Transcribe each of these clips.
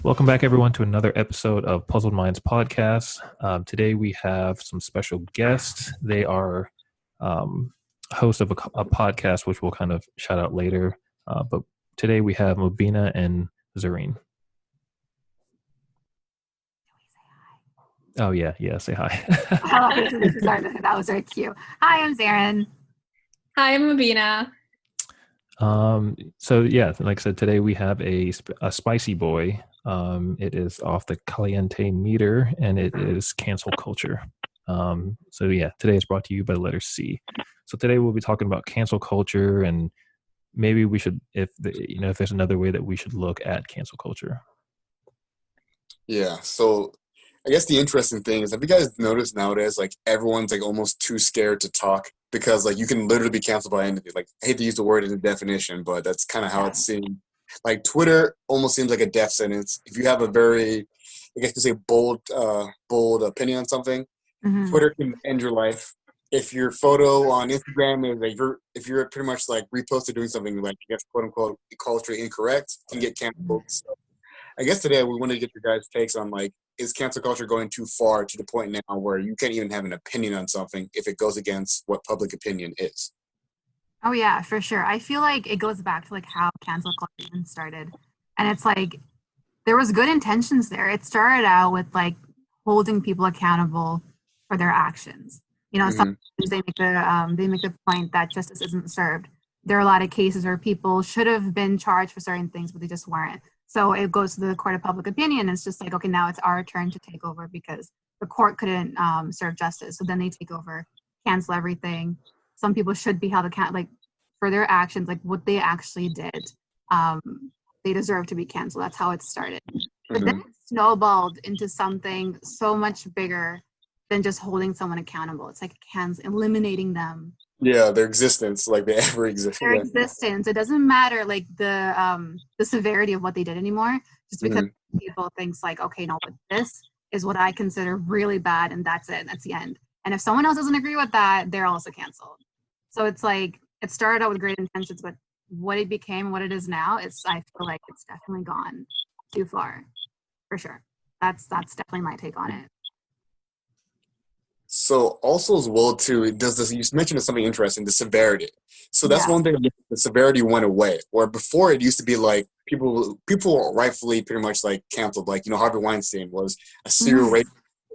Welcome back, everyone, to another episode of Puzzled Minds podcast. Today we have some special guests. They are hosts of a podcast, which we'll kind of shout out later. But today we have Mobina and Zareen. Oh, yeah, say hi. Sorry, that was very cute. Hi, I'm Zarin. Hi, I'm Mobina. So yeah, like I said, today we have a spicy boy. It is off the Caliente meter, and it is cancel culture. So yeah, today is brought to you by the letter C. So today we'll be talking about cancel culture, and maybe we should, if there's another way that we should look at cancel culture. Yeah. So I guess the interesting thing is, have you guys noticed nowadays, like everyone's like almost too scared to talk because like you can literally be canceled by anything. Like I hate to use the word in a definition, but that's kind of how it's seen. Like Twitter almost seems like a death sentence. If you have a very, I guess you say bold opinion on something, Twitter can end your life. If your photo on Instagram is like if you're pretty much like reposted doing something like I guess quote unquote culturally incorrect, you can get canceled. So I guess today we wanted to get your guys' takes on like, is cancel culture going too far to the point now where you can't even have an opinion on something if it goes against what public opinion is? Oh yeah, for sure. I feel like it goes back to like how cancel culture even started. And it's like there was good intentions there. It started out with like holding people accountable for their actions. Sometimes they make the point that justice isn't served. There are a lot of cases where people should have been charged for certain things, but they just weren't. So it goes to the court of public opinion. It's just like, okay, now it's our turn to take over because the court couldn't serve justice. So then they take over, cancel everything. Some people should be held accountable, like for their actions, like what they actually did. They deserve to be canceled. That's how it started. But then it snowballed into something so much bigger than just holding someone accountable. It's like eliminating them. Yeah, their existence, like they ever exist. Their existence. It doesn't matter like the severity of what they did anymore, just because people thinks like, okay, no, but this is what I consider really bad, and that's it. That's the end. And if someone else doesn't agree with that, they're also canceled. So it's like it started out with great intentions, but what it became, what it is now, I feel like it's definitely gone too far, for sure. That's definitely my take on it. So also as well too, it does this. You mentioned something interesting, the severity. So that's one thing. The severity went away. Where before it used to be like people were rightfully pretty much like canceled. Like Harvey Weinstein was a serial rape,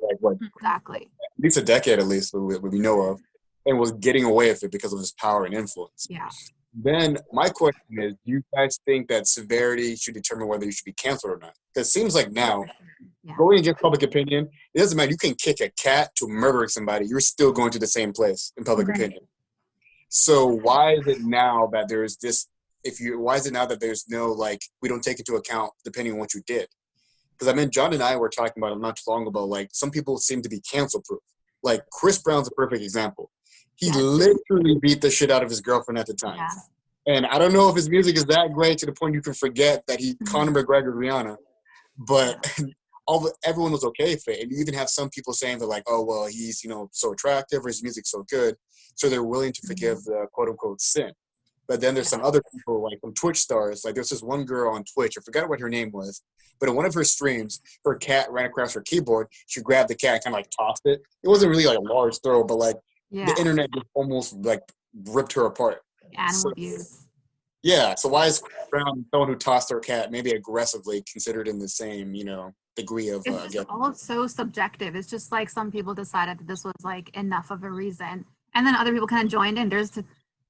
like what? Exactly. At least a decade, at least what we know of, and was getting away with it because of his power and influence. Yeah. Then my question is, do you guys think that severity should determine whether you should be canceled or not? Because it seems like now, going against public opinion, it doesn't matter. You can kick a cat to murdering somebody. You're still going to the same place in public opinion. So why is it now that there's this, why is it now that there's no, like, we don't take into account depending on what you did? Because I mean, John and I were talking about it not too long ago, like some people seem to be cancel proof. Like Chris Brown's a perfect example. He literally beat the shit out of his girlfriend at the time. Yeah. And I don't know if his music is that great to the point you can forget that he Conor McGregor Rihanna, but everyone was okay with it. And you even have some people saying that like, oh, well, he's, so attractive or his music's so good. So they're willing to forgive the quote unquote sin. But then there's some other people like some Twitch stars. Like there's this one girl on Twitch. I forgot what her name was. But in one of her streams, her cat ran across her keyboard. She grabbed the cat and kind of like tossed it. It wasn't really like a large throw, but like the internet just almost like ripped her apart. Animal abuse. Yeah. So why is Brown, someone who tossed her cat maybe aggressively considered in the same, degree of it's just all so subjective. It's just like some people decided that this was like enough of a reason. And then other people kind of joined in.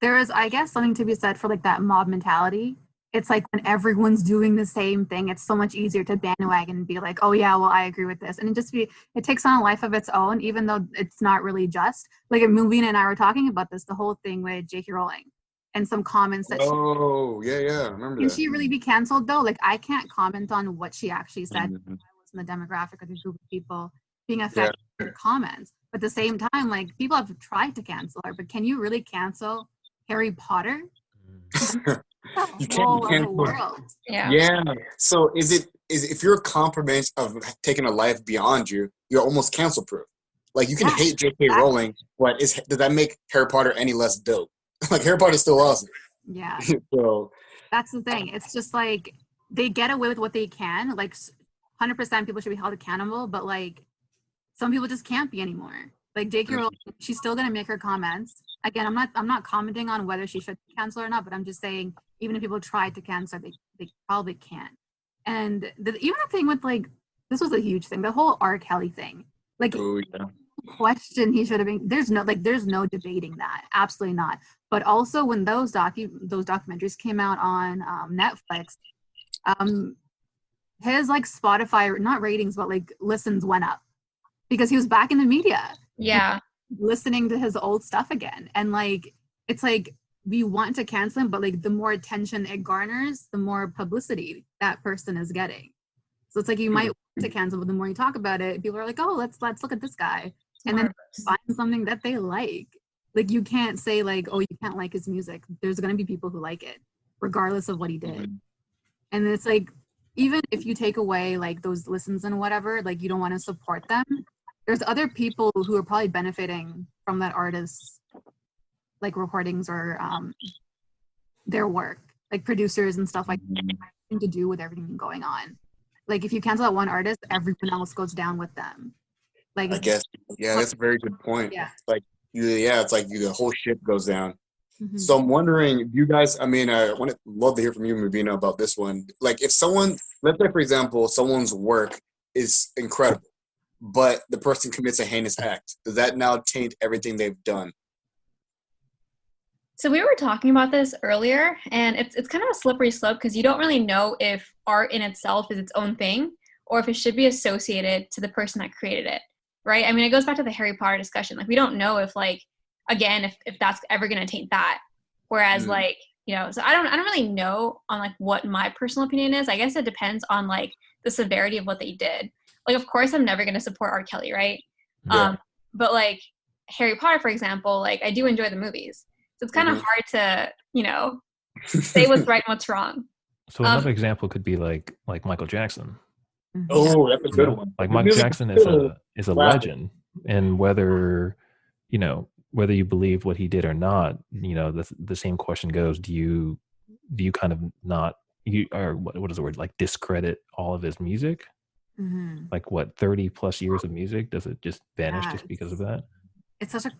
There is, I guess, something to be said for like that mob mentality. It's like when everyone's doing the same thing, it's so much easier to bandwagon and be like, oh yeah, well, I agree with this. And it takes on a life of its own, even though it's not really just. Like Mubina and I were talking about this, the whole thing with J.K. Rowling and some comments that yeah, I remember that. Can she really be canceled though? Like I can't comment on what she actually said. I was in the demographic of the group of people being affected by the comments. But at the same time, like people have tried to cancel her, but can you really cancel Harry Potter? You can't cancel. World. Yeah. So is if you're a compromise of taking a life beyond you, you're almost cancel proof. Like you can hate J.K. Rowling, but does that make Harry Potter any less dope? Like Harry Potter's still awesome. Yeah. So that's the thing. It's just like they get away with what they can. Like 100% people should be held accountable, but like some people just can't be anymore. Like J.K. Rowling, she's still gonna make her comments. Again, I'm not commenting on whether she should cancel or not, but I'm just saying even if people try to cancel, they probably can't. And even the thing with like, this was a huge thing, the whole R. Kelly thing. Like, question he should have been. There's no debating that. Absolutely not. But also when those documentaries came out on Netflix, his like Spotify, not ratings, but like listens went up because he was back in the media. Yeah. Listening to his old stuff again. And like, it's like, we want to cancel him, but like the more attention it garners, the more publicity that person is getting. So it's like, you might want to cancel, but the more you talk about it, people are like, oh, let's look at this guy. And then find something that they like. Like, you can't say like, oh, you can't like his music. There's going to be people who like it, regardless of what he did. And it's like, even if you take away like those listens and whatever, like you don't want to support them, there's other people who are probably benefiting from that artist's like recordings or their work, like producers and stuff like that, nothing to do with everything going on. Like if you cancel out one artist, everyone else goes down with them. Like, I guess, yeah, that's a very good point. Yeah. Like, it's like the whole ship goes down. Mm-hmm. So I'm wondering, you guys, I mean, I would love to hear from you, Mubina, about this one. Like, if someone, let's say, for example, someone's work is incredible, but the person commits a heinous act, does that now taint everything they've done? So we were talking about this earlier, and it's kind of a slippery slope because you don't really know if art in itself is its own thing or if it should be associated to the person that created it, right? I mean, it goes back to the Harry Potter discussion. Like, we don't know if, like, again, if that's ever going to taint that. Whereas, like, you know, so I don't really know on, like, what my personal opinion is. I guess it depends on, like, the severity of what they did. Like, of course, I'm never going to support R. Kelly, right? Yeah. But, like, Harry Potter, for example, like, I do enjoy the movies. So it's kind of hard to, you know, say what's right and what's wrong. So another example could be like Michael Jackson. Oh, that's a good one. Like Michael Jackson is a legend, and whether you believe what he did or not, you know, the same question goes: do you kind of not what is the word, like, discredit all of his music? Mm-hmm. Like, what, 30 plus years of music? Does it just vanish just because of that? It's such a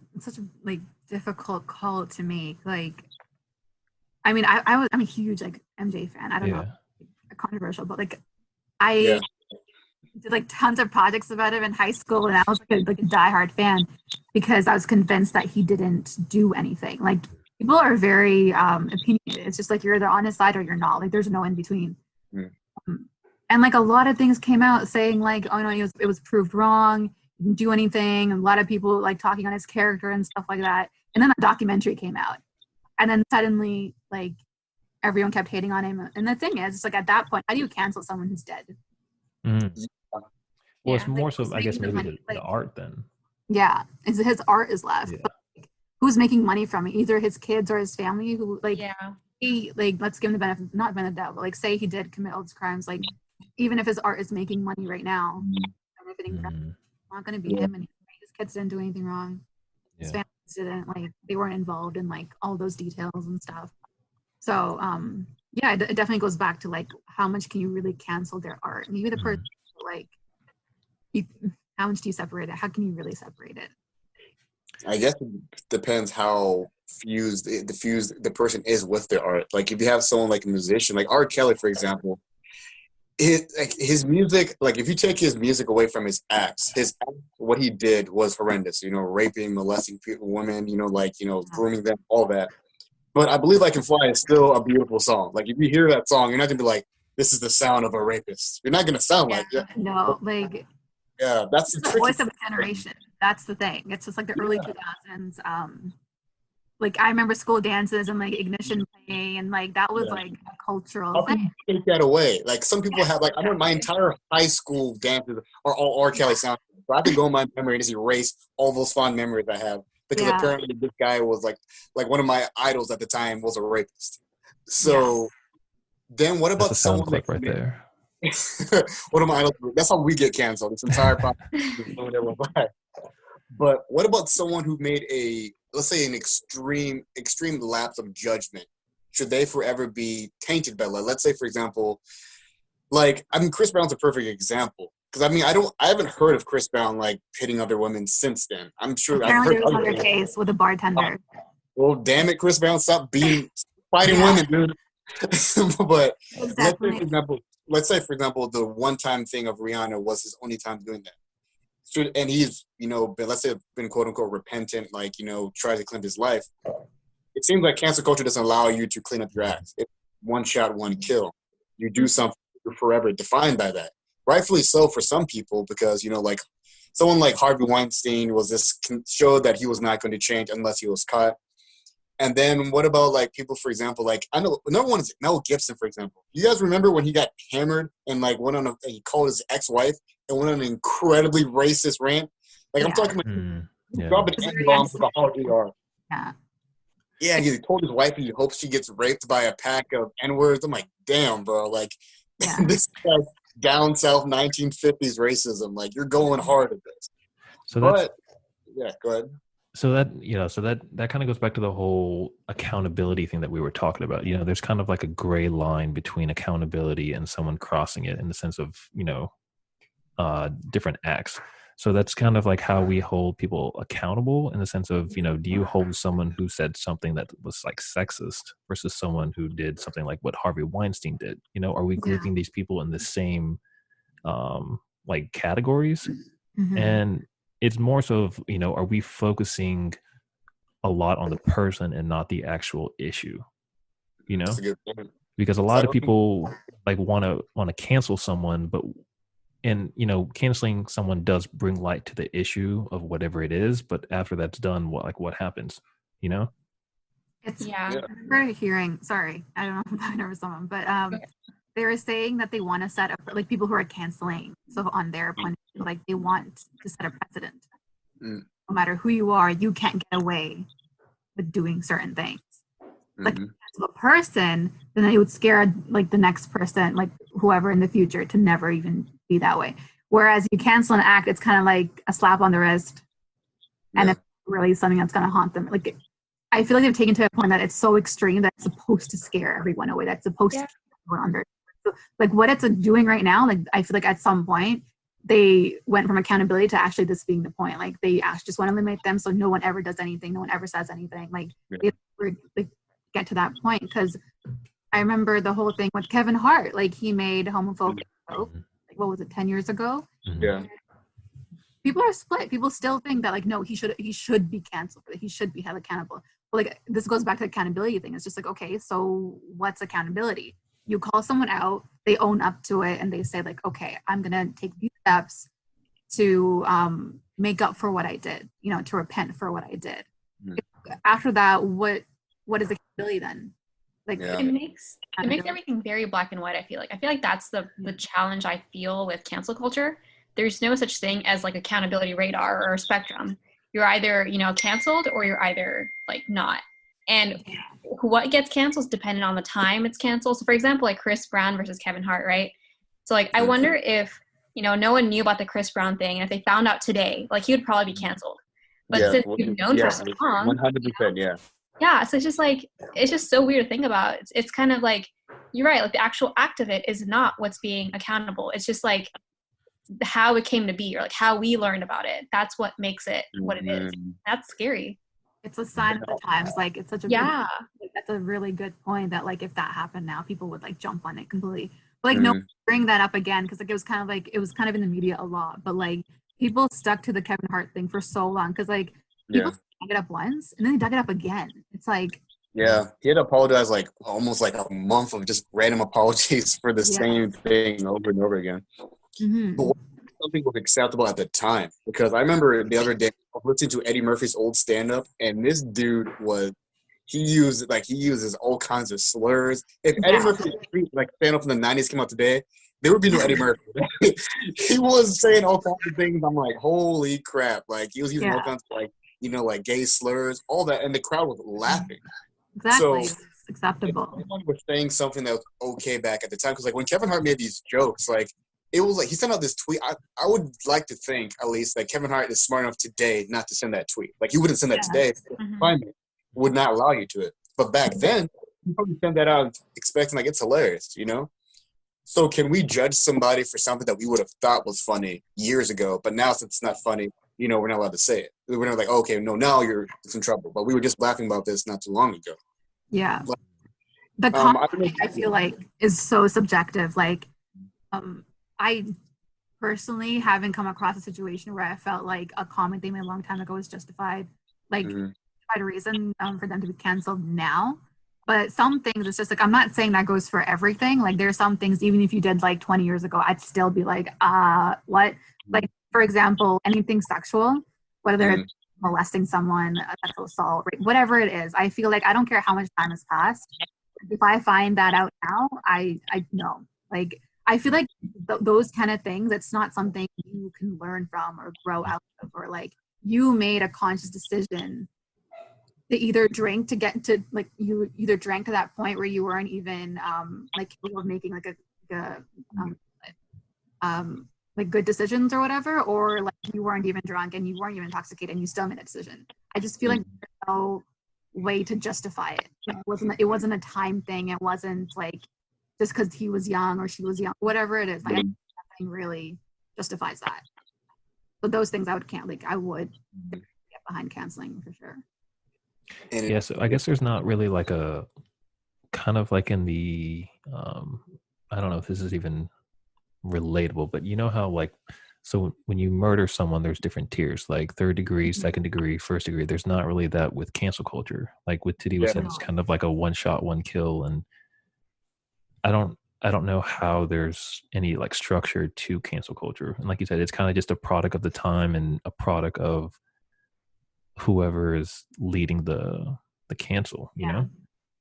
like difficult call to make. Like, I mean, I'm a huge like MJ fan. I don't know, controversial, but like I did like tons of projects about him in high school, and I was like a diehard fan because I was convinced that he didn't do anything. Like, people are very opinionated. It's just like, you're either on his side or you're not. Like, there's no in between. And like a lot of things came out saying like, oh no, it was proved wrong. Didn't do anything. A lot of people like talking on his character and stuff like that. And then a documentary came out, and then suddenly like everyone kept hating on him. And the thing is, it's like, at that point, how do you cancel someone who's dead? Well, it's more so, I guess, maybe the art then. Yeah, his art is left. But, like, who's making money from it? Either his kids or his family. Who like he, like, let's give him the benefit, not benefit of the doubt, but like, say he did commit all these crimes. Like, even if his art is making money right now, benefiting from it, not going to be him anymore. His kids didn't do anything wrong. His families didn't, like, they weren't involved in like all those details and stuff. So it definitely goes back to like, how much can you really cancel their art? Maybe the person, like, how much do you separate it? How can you really separate it? I guess it depends how fused the person is with their art. Like, if you have someone like a musician, like R. Kelly, for example, his music, like, if you take his music away from his acts, what he did was horrendous. You know, raping, molesting women. You know, like, you know, grooming them, all that. But I Believe I Can Fly is still a beautiful song. Like, if you hear that song, you're not gonna be like, this is the sound of a rapist. You're not gonna sound like that. No, like. Yeah, that's the voice of a generation. That's the thing. It's just like the early 2000s. Like, I remember school dances and like Ignition playing, and like that was like a cultural thing. Take that away. Like, some people have, like, I know my entire high school dances are all R. Kelly sound. So I can go in my memory and just erase all those fond memories I have, because apparently this guy was like one of my idols at the time was a rapist. So then what about someone clip right there? What am I? That's how we get canceled. This entire process. But what about someone who made let's say, an extreme lapse of judgment? Should they forever be tainted by that? Let's say, for example, like, I mean, Chris Brown's a perfect example. Because I mean, I haven't heard of Chris Brown like hitting other women since then. I'm sure I've Apparently, heard there was other another case with a bartender. well, damn it, Chris Brown, stop fighting Yeah. women, dude. But Exactly. let's say for example, the one-time thing of Rihanna was his only time doing that. And he's, let's say been quote unquote repentant, like, tried to clean his life. It seems like cancel culture doesn't allow you to clean up your act. It's one shot, one kill. You do something, you're forever defined by that. Rightfully so for some people, because, like someone like Harvey Weinstein showed that he was not going to change unless he was caught. And then what about like people, for example, like I know another one is Mel Gibson, for example. You guys remember when he got hammered and like he called his ex-wife and went on an incredibly racist rant? Like I'm talking about dropping N-bombs with a hard ER. Yeah. Yeah, he told his wife he hopes she gets raped by a pack of N-words. I'm like, damn, bro. Like, this is like down south 1950s racism. Like, you're going hard at this. So go ahead. So that kind of goes back to the whole accountability thing that we were talking about. There's kind of like a gray line between accountability and someone crossing it in the sense of, different acts. So that's kind of like how we hold people accountable in the sense of, do you hold someone who said something that was like sexist versus someone who did something like what Harvey Weinstein did? Are we grouping these people in the same like categories? Mm-hmm. And it's more so of, are we focusing a lot on the person and not the actual issue? That's a good point. Because a lot of people like want to cancel someone, and canceling someone does bring light to the issue of whatever it is, but after that's done, what happens? It's Yeah. I remember hearing, sorry, I don't know if I'm over someone, but they were saying that they want to set up like people who are canceling, so on their point, like they want to set a precedent. No matter who you are, you can't get away with doing certain things. Like to a person, then they would scare like the next person, like whoever in the future, to never even be that way. Whereas you cancel an act, it's kind of like a slap on the wrist, and it's really something that's going to haunt them. Like I feel like they've taken to a point that it's so extreme that it's supposed to scare everyone away. That's supposed to keep everyone under. So, like what it's doing right now, like I feel like at some point they went from accountability to actually this being the point. Like they just want to limit them so no one ever does anything, no one ever says anything. Like they get to that point, because I remember the whole thing with Kevin Hart. Like he made homophobic joke. Like, what was it, 10 years ago? Yeah. People are split. People still think that like no, he should be canceled. He should be held accountable. But like this goes back to the accountability thing. It's just like, okay, so what's accountability? You call someone out, they own up to it, and they say like, okay, I'm gonna take these steps to make up for what I did. To repent for what I did. After that, what is accountability then? Like it makes everything very black and white. I feel like that's the challenge I feel with cancel culture. There's no such thing as like accountability radar or a spectrum. You're either canceled or you're either like not. And what gets canceled is dependent on the time it's canceled. So for example, like Chris Brown versus Kevin Hart, right? So like I wonder if no one knew about the Chris Brown thing, and if they found out today, like he would probably be canceled. But since you've known for so long, 100%, yeah, so it's just so weird to think about. It's kind of like, you're right, like the actual act of it is not what's being accountable. It's just like how it came to be, or like how we learned about it. That's what makes it what it is. That's scary. It's a sign of the times. Like it's such a that's a really good point, that like if that happened now, people would like jump on it completely. But like no, bring that up again, because like it was kind of in the media a lot. But like people stuck to the Kevin Hart thing for so long, because like people dug it up once and then they dug it up again. It's like he had to apologize like almost like a month of just random apologies for the same thing over and over again. But something was acceptable at the time, because I remember the other day I was listening to Eddie Murphy's old stand-up, and this dude he uses all kinds of slurs. If Eddie Murphy like stand-up from the 90s came out today, there would be no Eddie Murphy. He was saying all kinds of things. I'm like, holy crap! Like he was using all kinds of like gay slurs, all that, and the crowd was laughing. Exactly. So, it's acceptable. Everyone was saying something that was okay back at the time, because like when Kevin Hart made these jokes, like it was like he sent out this tweet. I would like to think at least that Kevin Hart is smart enough today not to send that tweet. Like he wouldn't send that today. Climate would not allow you to it. But back then, you probably send that out expecting like it's hilarious, So can we judge somebody for something that we would have thought was funny years ago, but now since it's not funny, we're not allowed to say it. We're not like, okay, no, now you're in trouble. But we were just laughing about this not too long ago. Yeah. Like, the comment, I feel like, is so subjective. Like, I personally haven't come across a situation where I felt like a comment they made a long time ago was justified. Like, justified a reason for them to be canceled now. But some things, it's just like, I'm not saying that goes for everything. Like, there's some things, even if you did like 20 years ago, I'd still be like, what? Like, for example, anything sexual, whether it's molesting someone, a sexual assault, whatever it is, I feel like I don't care how much time has passed. If I find that out now, I know. Like, I feel like those kind of things, it's not something you can learn from or grow out of, or like you made a conscious decision to either drink to get to, like, you either drank to that point where you weren't even like capable of making like like good decisions or whatever, or like you weren't even drunk and you weren't even intoxicated and you still made a decision. I just feel like there's no way to justify it. It wasn't a time thing. It wasn't like just because he was young or she was young, whatever it is. Like, nothing really justifies that. So those things I would get behind canceling for sure. Yeah, so I guess there's not really like a kind of like in the I don't know if this is even relatable, but you know how like, so when you murder someone, there's different tiers, like third degree, second degree, first degree. There's not really that with cancel culture. Like with Titty was saying, it's kind of like a one shot, one kill, and I don't know how there's any like structure to cancel culture. And like you said, it's kind of just a product of the time and a product of whoever is leading the cancel, you know?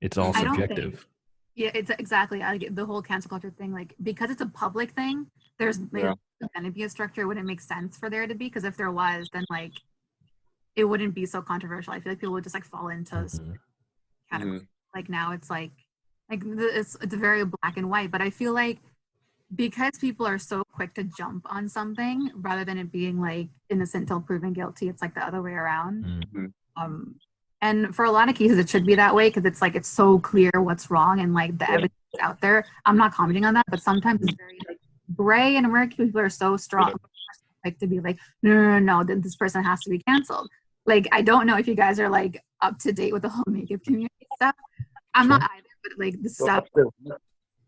It's all subjective. Yeah, it's exactly. I get the whole cancel culture thing. Like, because it's a public thing, there's going to be a structure. It wouldn't make sense for there to be, because if there was, then like it wouldn't be so controversial. I feel like people would just like fall into category. Like now it's like it's very black and white. But I feel like because people are so quick to jump on something rather than it being like innocent till proven guilty, it's like the other way around. And for a lot of cases, it should be that way because it's like it's so clear what's wrong and like the evidence is out there. I'm not commenting on that, but sometimes it's very like gray, and American people are so strong, like to be like, no, then this person has to be canceled. Like, I don't know if you guys are like up to date with the whole makeup community stuff. I'm not either, but like the stuff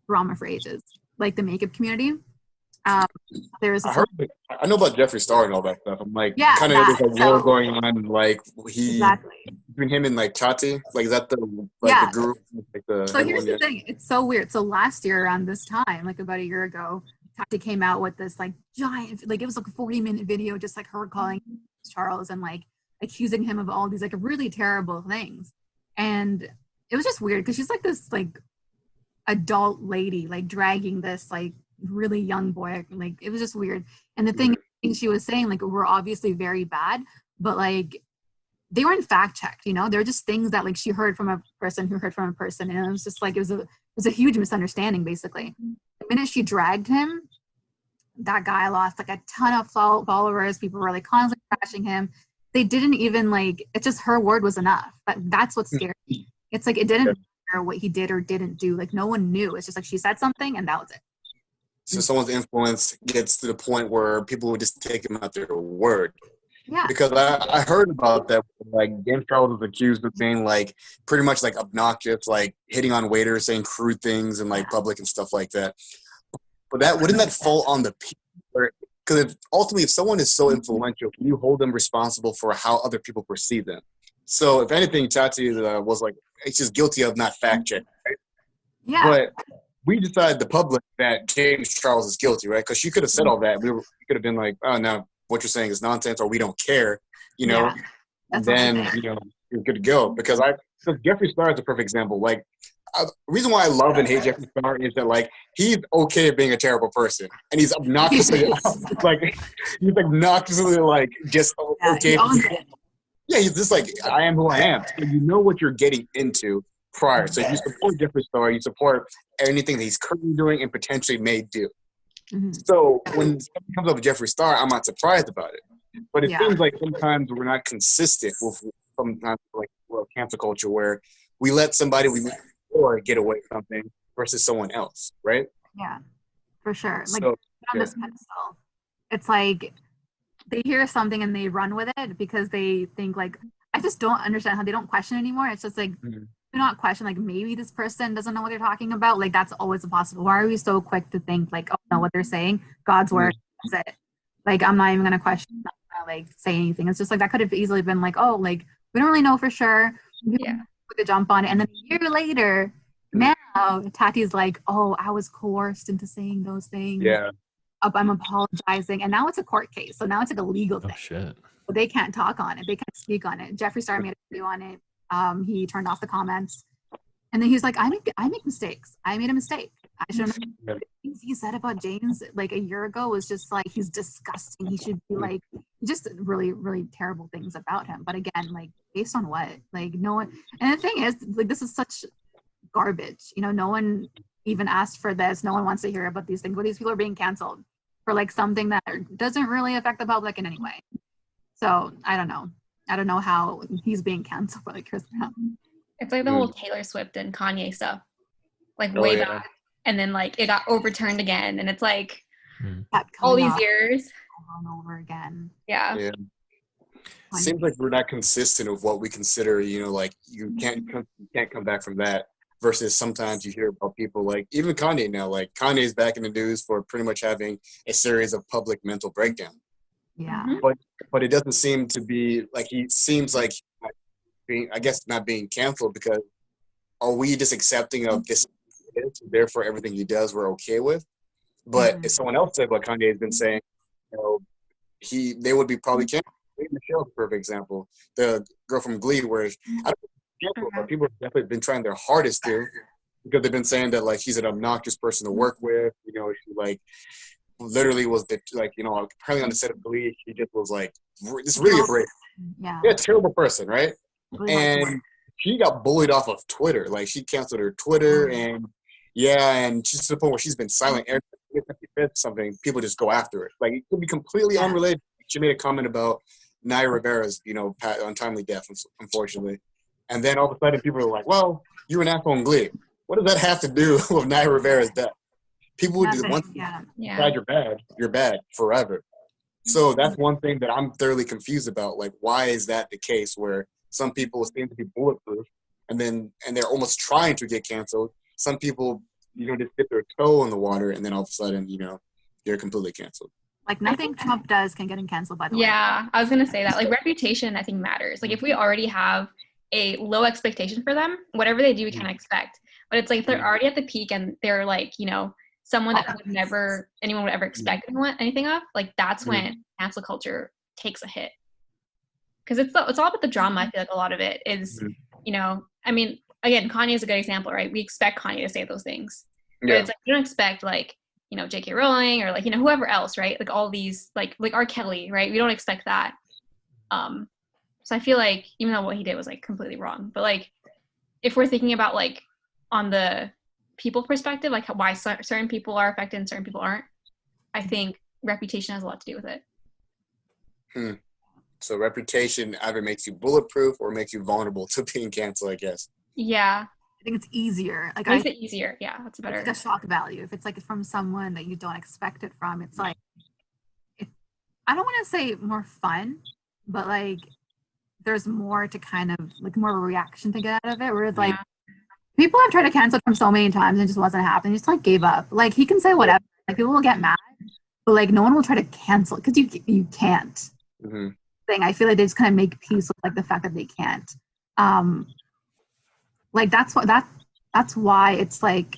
drama for ages, like the makeup community. There's I know about Jeffree Star and all that stuff. I'm like, kind of there's a war going on, like between him and like Tati. Like, is that the the group? Like so here's the thing. It's so weird. So last year around this time, like about a year ago, Tati came out with this like giant, like it was like a 40-minute video, just like her calling Charles and like accusing him of all these like really terrible things. And it was just weird because she's like this like adult lady, like dragging this like really young boy. Like, it was just weird. And the thing she was saying, like, were obviously very bad, but like they weren't fact checked, you know? They're just things that like she heard from a person who heard from a person, and it was just like it was a huge misunderstanding. Basically, the minute she dragged him, that guy lost like a ton of followers. People were like constantly trashing him. They didn't even like, it's just her word was enough. That's what's scary. It's like it didn't matter what he did or didn't do. Like, no one knew. It's just like she said something and that was it. So someone's influence gets to the point where people would just take him at their word. Yeah. Because I heard about that. Like, James Charles was accused of being like pretty much like obnoxious, like hitting on waiters, saying crude things in like public and stuff like that. But wouldn't that fall on the people? Because ultimately, if someone is so influential, can you hold them responsible for how other people perceive them? So if anything, Tati was like, it's just guilty of not fact checking, right? Yeah. But we decided, the public, that James Charles is guilty, right? Because she could have said all that. We could have been like, oh, no, what you're saying is nonsense, or we don't care, you know? Yeah, and then, you're good to go. Because Jeffree Star is a perfect example. Like, the reason why I love and hate Jeffree Star is that, like, he's okay at being a terrible person. And he's obnoxiously, he's obnoxiously, like, just okay. Yeah, he's just like, I am who I am. So you know what you're getting into prior. So you support Jeffree Star, you support anything that he's currently doing and potentially may do. So when something comes up with Jeffree Star, I'm not surprised about it. But it seems like sometimes we're not consistent with sometimes like cancel culture, where we let somebody we or get away with something versus someone else, right? Yeah. For sure. Like So on this pedestal. It's like they hear something and they run with it because they think like, I just don't understand how they don't question anymore. It's just like, Mhm. do not question like maybe this person doesn't know what they're talking about. Like that's always possible. Why are we so quick to think like, oh no, what they're saying, God's word, that's it. Like I'm not even gonna question, I'm not gonna like say anything. It's just like that could have easily been like, oh, like we don't really know for sure. Yeah. Put the jump on it, and then a year later, now Tati's like, oh, I was coerced into saying those things. yeah, I'm apologizing, and now it's a court case. So now it's like a legal Oh thing. shit. But they can't talk on it. They can't speak on it. Jeffree Star made a video on it. He turned off the comments, and then he's like, I make mistakes. I made a mistake. I should have. Yeah. Things he said about James like a year ago was just like he's disgusting. He should be like just really really terrible things about him. But again, like based on what? Like no one. And the thing is, like this is such garbage. You know, no one even asked for this. No one wants to hear about these things. But these people are being canceled for like something that doesn't really affect the public in any way. So I don't know. I don't know how he's being canceled by like Chris Brown. It's like the whole Taylor Swift and Kanye stuff, like Oh, way yeah. back, and then like it got overturned again, and it's like Kept all coming these up years. over and over again. Yeah. Yeah. Seems like we're not consistent of what we consider, like you can't come back from that. Versus sometimes you hear about people like even Kanye now, like Kanye's back in the news for pretty much having a series of public mental breakdown. Yeah. But it doesn't seem to be like he seems like not being canceled because are we just accepting of this? Therefore, everything he does we're okay with. But if someone else said what Kanye has been saying, they would be probably canceled. Michelle's a perfect example. The girl from Glee, where I don't know if canceled, but people have definitely been trying their hardest to because they've been saying that like she's an obnoxious person to work with. She like literally was apparently on the set of Glee, she just was like just really abrasive. Yeah, terrible person, right? And she got bullied off of Twitter. Like she canceled her Twitter and she's to the point where she's been silent. Every time she said something, people just go after it. Like it could be completely unrelated. She made a comment about Naya Rivera's, untimely death, unfortunately. And then all of a sudden people are like, well, you're an asshole in Glee. What does that have to do with Naya Rivera's death? People would just once you decide you're bad forever. So that's one thing that I'm thoroughly confused about. Like, why is that the case where some people seem to be bulletproof and they're almost trying to get canceled? Some people, just dip their toe in the water and then all of a sudden, they're completely canceled. Like nothing Trump does can get him canceled, by the way. Yeah, I was gonna say that. Like reputation, I think matters. Like if we already have a low expectation for them, whatever they do, we kind of expect. But it's like if they're already at the peak and they're like, someone that anyone would ever expect anything of, like that's when cancel culture takes a hit. Because it's all about the drama. I feel like a lot of it is, I mean, again, Kanye is a good example, right? We expect Kanye to say those things. But it's like you don't expect like, J.K. Rowling or like, whoever else, right? Like all these, like R. Kelly, right? We don't expect that. So I feel like even though what he did was like completely wrong, but like if we're thinking about like on the people perspective, like why certain people are affected and certain people aren't, I think reputation has a lot to do with it. So reputation either makes you bulletproof or makes you vulnerable to being canceled, I guess. Yeah. I think it's easier. Like makes it easier. Yeah, that's better. It's like a shock value. If it's like from someone that you don't expect it from, it's like I don't want to say more fun, but like there's more to kind of like more of a reaction to get out of it. Where it's like people have tried to cancel him so many times and it just wasn't happening. Just like gave up. Like he can say whatever. Like people will get mad, but like no one will try to cancel because you can't. Thing. I feel like they just kind of make peace with like the fact that they can't. Like that's why it's like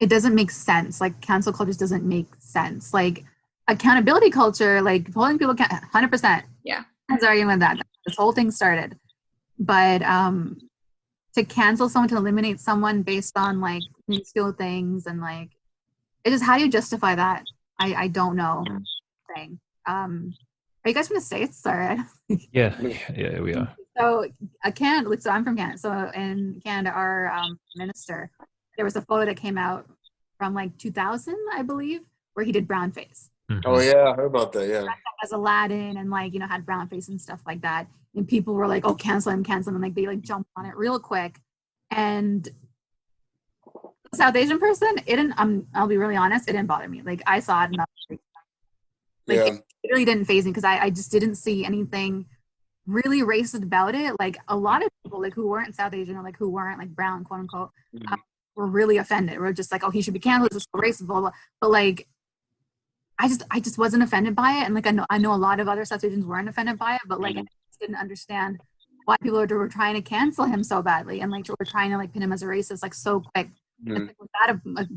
it doesn't make sense. Like cancel culture doesn't make sense. Like accountability culture, like holding people 100%. Yeah, I was arguing with that. This whole thing started, but to cancel someone, to eliminate someone based on like minuscule things and like it just how do you justify that? I don't know. Thing. Are you guys from the States? Sorry. Yeah, we are. So so I'm from Canada. So in Canada, our minister, there was a photo that came out from like 2000, I believe, where he did brown face. Oh yeah, I heard about that. Yeah, as Aladdin and like had brown face and stuff like that. And people were like, "Oh, cancel him!" And like they like jumped on it real quick. And South Asian person, it didn't. I'll be really honest, it didn't bother me. Like I saw it, and like it really didn't faze me because I just didn't see anything really racist about it. Like a lot of people like who weren't South Asian or like who weren't like brown, quote unquote, were really offended. We're just like, oh, he should be canceled. This is so racist, blah, blah. But like, I just wasn't offended by it. And like I know a lot of other South Asians weren't offended by it, but like I just didn't understand why people were trying to cancel him so badly and like were trying to like pin him as a racist like so quick. And, like, was that a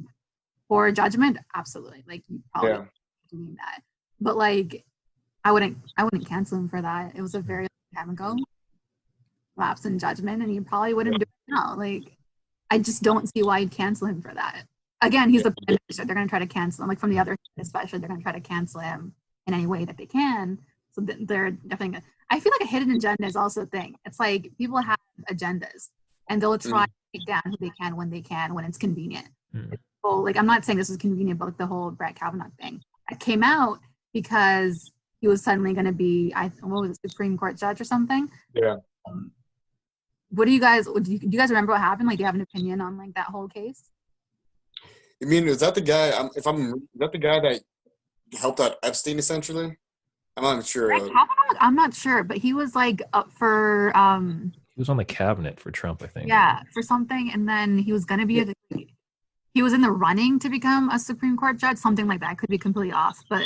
poor judgment? Absolutely. Like you probably doing that. But like I wouldn't cancel him for that. It was a very long time ago. Lapse in judgment, and he probably wouldn't do it now. Like I just don't see why you'd cancel him for that. Again, he's the prime minister. They're going to try to cancel him. Like from the other side, especially, they're going to try to cancel him in any way that they can. So they're definitely going to. I feel like a hidden agenda is also a thing. It's like people have agendas, and they'll try to take down who they can when it's convenient. So, like, I'm not saying this is convenient, but like the whole Brett Kavanaugh thing that came out because he was suddenly going to be, what was it, Supreme Court judge or something? Yeah. What do you guys remember what happened? Like, do you have an opinion on like that whole case? You mean, is that the guy? Is that the guy that helped out Epstein essentially? I'm not sure. I'm not sure, but he was like up for. He was on the cabinet for Trump, I think. Yeah, for something, and then he was gonna be. He was in the running to become a Supreme Court judge, something like that. I could be completely off, but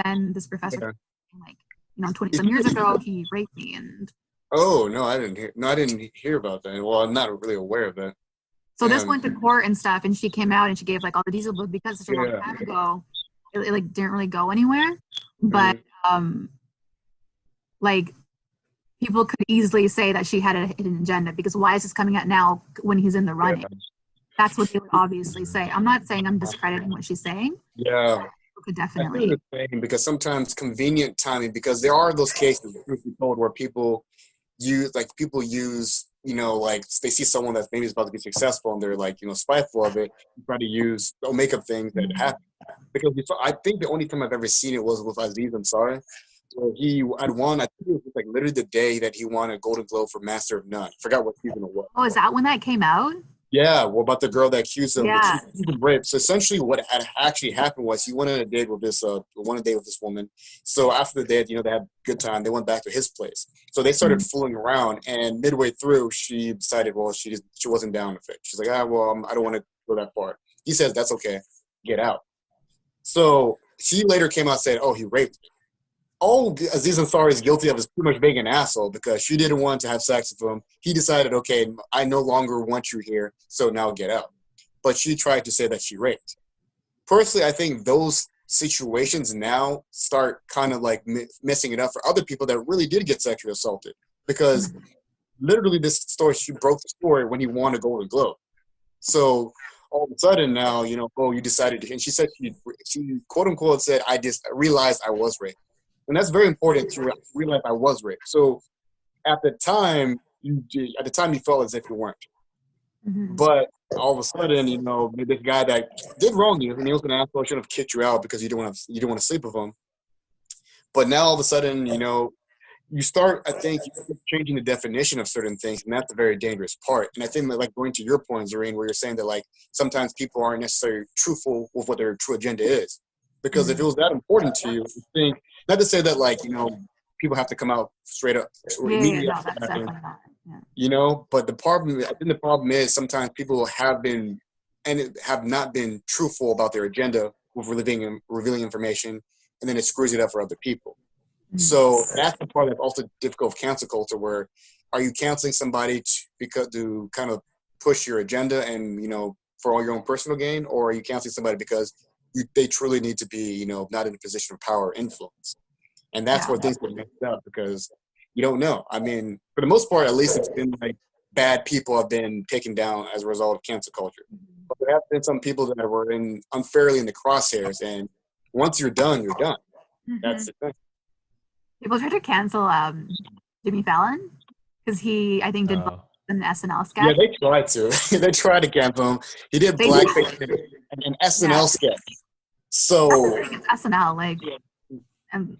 then this professor, like 20-some years ago, he raped me and. Oh no, I didn't hear about that. Well, I'm not really aware of that. So this went to court and stuff, and she came out and she gave like all the details, but because such a long time ago, it like didn't really go anywhere. But like people could easily say that she had a hidden agenda because why is this coming out now when he's in the running? That's what they would obviously say. I'm not saying I'm discrediting what she's saying. Yeah. People could definitely. Because sometimes convenient timing, because there are those cases, truth be told, where people use, like they see someone that maybe is about to be successful and they're like, spiteful of it, try to use, make up things that happen. Because I think the only time I've ever seen it was with Aziz Ansari. So he had won, I think it was like literally the day that he won a Golden Globe for Master of None. I forgot what season it was. Oh, is that when that came out? Yeah, well, about the girl that accused him of rape. So essentially what had actually happened was he went on a date with this woman. So after the date, they had a good time. They went back to his place. So they started fooling around, and midway through, she decided, well, she wasn't down with it. She's like, I don't want to go that far. He says, that's okay. Get out. So she later came out and said, oh, he raped me. All Aziz Ansari is guilty of is pretty much being an asshole because she didn't want to have sex with him. He decided, okay, I no longer want you here, so now get out. But she tried to say that she raped. Personally, I think those situations now start kind of like messing it up for other people that really did get sexually assaulted. Because literally this story, she broke the story when he won a Golden Globe. So all of a sudden now, you decided to, and she said, she quote unquote said, I just realized I was raped. And that's very important to realize I was raped. So at the time you felt as if you weren't. Mm-hmm. But all of a sudden, this guy that did wrong you, and he was going to ask, well, I should have kicked you out because you didn't want to sleep with him. But now all of a sudden, you start changing the definition of certain things, and that's a very dangerous part. And I think that, like, going to your point, Zareen, where you're saying that, like, sometimes people aren't necessarily truthful with what their true agenda is. Because if it was that important to you, I think, not to say that, like, people have to come out straight up. Immediately no, that's definitely not. Yeah. But I think the problem is sometimes people have not been truthful about their agenda with revealing information, and then it screws it up for other people. Mm-hmm. So that's the part that's also difficult with cancel culture, where are you canceling somebody to kind of push your agenda and, for all your own personal gain, or are you canceling somebody because they truly need to be, not in a position of power or influence? And that's where things get messed up because you don't know. I mean, for the most part, at least it's been like bad people have been taken down as a result of cancel culture. But there have been some people that were unfairly in the crosshairs, and once you're done, you're done. Mm-hmm. That's the thing. People try to cancel Jimmy Fallon because he, I think, did an SNL sketch. Yeah, they tried to. They tried to cancel him. He did blackface in an SNL sketch. So it's SNL, like, and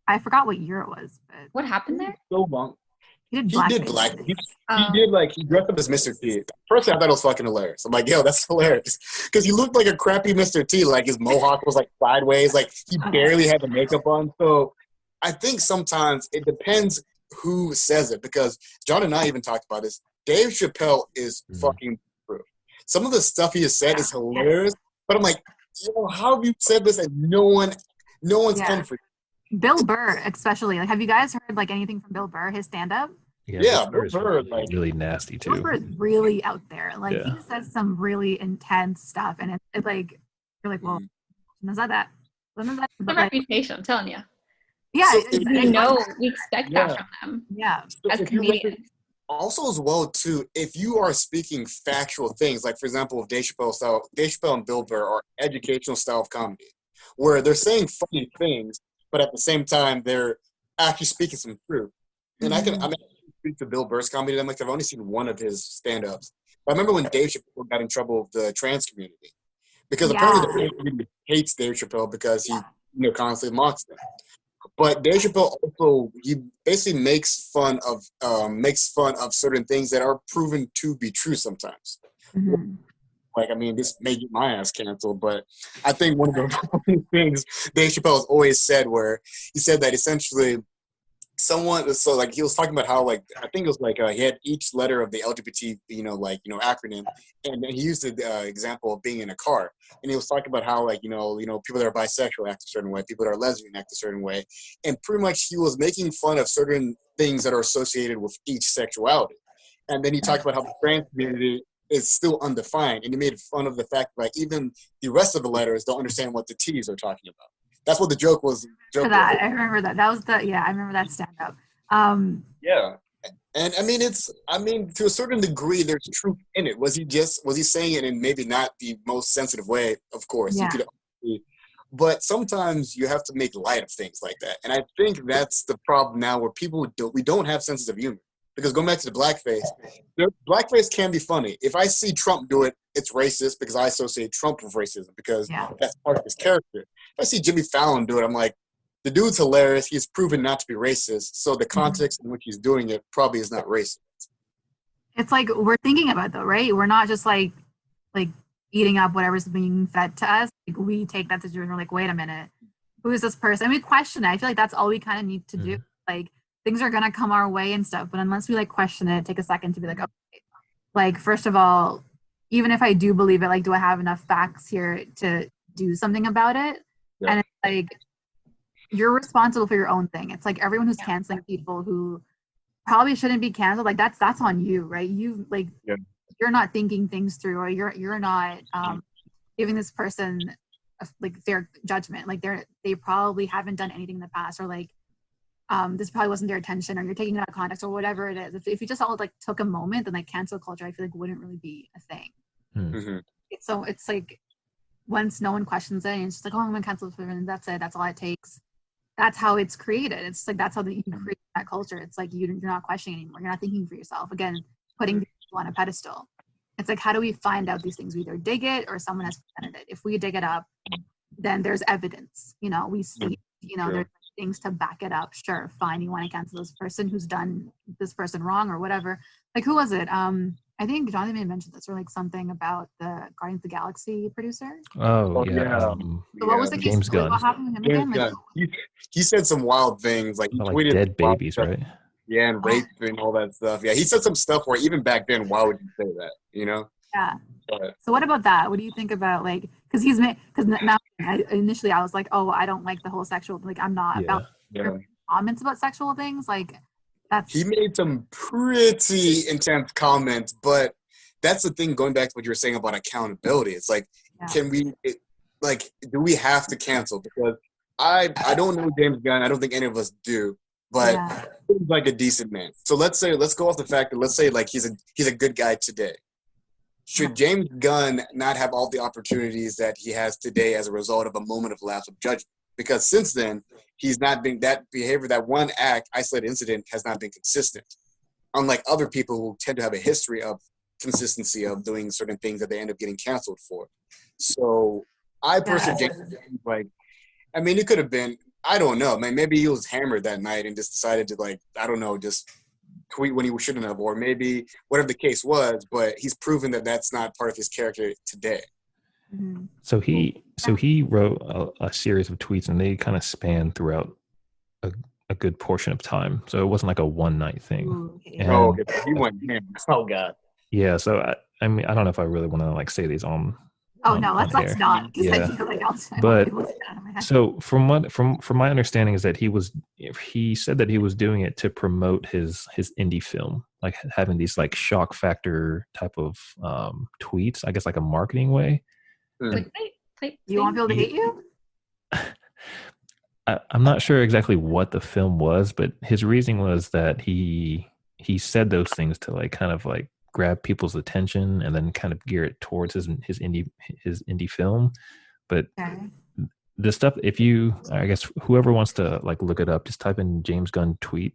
I forgot what year it was. But what happened there? So long. He did He did blackface. black. He did like he dressed up as Mr. T. Personally, I thought it was fucking hilarious. I'm like, yo, that's hilarious because he looked like a crappy Mr. T. Like his mohawk was like sideways. Like he barely had the makeup on. So I think sometimes it depends who says it because John and I even talked about this. Dave Chappelle is fucking proof. Some of the stuff he has said is hilarious, but I'm like, yo, how have you said this and no one's come for you? Bill Burr, especially. Like, have you guys heard like anything from Bill Burr, his stand-up? Yeah, Bill Burr, like really nasty too. Bill Burr is really out there. Like he says some really intense stuff, and it's like you're like, well, is that? The reputation, I'm telling you. Yeah, So we expect that from them. Yeah, so as comedians. Also, as well, too, if you are speaking factual things, like for example, Dave Chappelle and Bill Burr are educational style of comedy, where they're saying funny things, but at the same time they're actually speaking some truth. And I can speak to Bill Burr's comedy. I'm like, I've only seen one of his stand-ups. But I remember when Dave Chappelle got in trouble with the trans community because apparently the trans community hates Dave Chappelle because he constantly mocks them. But Dave Chappelle also he basically makes fun of certain things that are proven to be true sometimes. Like, I mean, this may get my ass canceled, but I think one of the things Dave Chappelle has always said, where he said that essentially he was talking about how, like, I think it was like he had each letter of the LGBT, acronym, and then he used the example of being in a car, and he was talking about how, like, people that are bisexual act a certain way, people that are lesbian act a certain way, and pretty much he was making fun of certain things that are associated with each sexuality, and then he talked about how the trans community is still undefined, and he made fun of the fact that, like, even the rest of the letters don't understand what the T's are talking about. That's what the joke was. I remember that. That was I remember that stand-up. Yeah. And I mean, to a certain degree, there's truth in it. Was he saying it in maybe not the most sensitive way? Of course, you could, but sometimes you have to make light of things like that. And I think that's the problem now, where we don't have senses of humor. Because going back to the blackface can be funny. If I see Trump do it, it's racist because I associate Trump with racism because that's part of his character. If I see Jimmy Fallon do it, I'm like, the dude's hilarious. He's proven not to be racist. So the context in which he's doing it probably is not racist. It's like we're thinking about it, though, right? We're not just like eating up whatever's being fed to us. Like, we take that situation. We're like, wait a minute, who is this person? And we question it. I feel like that's all we kind of need to do. Like, things are gonna come our way and stuff, but unless we like question it, take a second to be like, okay, like, first of all, even if I do believe it, like, do I have enough facts here to do something about it? And it's like, you're responsible for your own thing. It's like everyone who's canceling people who probably shouldn't be canceled, like that's on you, right? You like you're not thinking things through, or you're not giving this person like their judgment. Like they probably haven't done anything in the past, or like this probably wasn't their intention, or you're taking it out of context, or whatever it is. If you just all like took a moment, then like cancel culture, I feel like wouldn't really be a thing. It's like, once no one questions it, and it's just like, oh, I'm gonna cancel Twitter, and that's it. That's all it takes. That's how it's created. It's like that's how you create that culture. It's like you're not questioning anymore. You're not thinking for yourself. Again, putting people on a pedestal. It's like, how do we find out these things? We either dig it or someone has presented it. If we dig it up, then there's evidence. We see. There's things to back it up. Sure, fine. You want to cancel this person who's done this person wrong or whatever. Like, who was it? I think Jonathan may have mentioned this, or like something about the Guardians of the Galaxy producer. Oh yeah. So what was the case? James Gunn. What happened to him again? Like, he said some wild things, like he tweeted dead babies, right? Yeah, and rape and all that stuff. Yeah, he said some stuff where even back then, why would you say that? Yeah. So what about that? What do you think about, like, because now initially I was like, oh, I don't like the whole sexual, like, I'm not about comments about sexual things, like. He made some pretty intense comments, but that's the thing, going back to what you were saying about accountability. It's like, do we have to cancel? Because I don't know James Gunn. I don't think any of us do, but he's like a decent man. So let's go off the fact that, let's say, like, he's a good guy today. Should James Gunn not have all the opportunities that he has today as a result of a moment of lapse of judgment? Because since then, he's not been, that behavior, that one isolated incident has not been consistent. Unlike other people who tend to have a history of consistency of doing certain things that they end up getting canceled for. So I personally think, it could have been, I don't know, man, maybe he was hammered that night and just decided to, like, I don't know, just tweet when he shouldn't have, or maybe whatever the case was. But he's proven that that's not part of his character today. Mm-hmm. So he wrote a series of tweets, and they kind of span throughout a good portion of time. So it wasn't like a one night thing. Ooh, okay. And Oh, okay. He went in. Oh God. yeah, so I mean, I don't know if I really want to like say these on. Oh no, let's air. not. Because I Yeah. feel like I But- won't be able to get it out of my head. So from my understanding is that he said that he was doing it to promote his indie film, like having these like shock factor type of tweets, I guess like a marketing way. Like, You want people to hate you? I'm not sure exactly what the film was, but his reasoning was that he said those things to like kind of like grab people's attention and then kind of gear it towards his indie film. But Okay. the stuff, I guess whoever wants to like look it up, just type in James Gunn tweet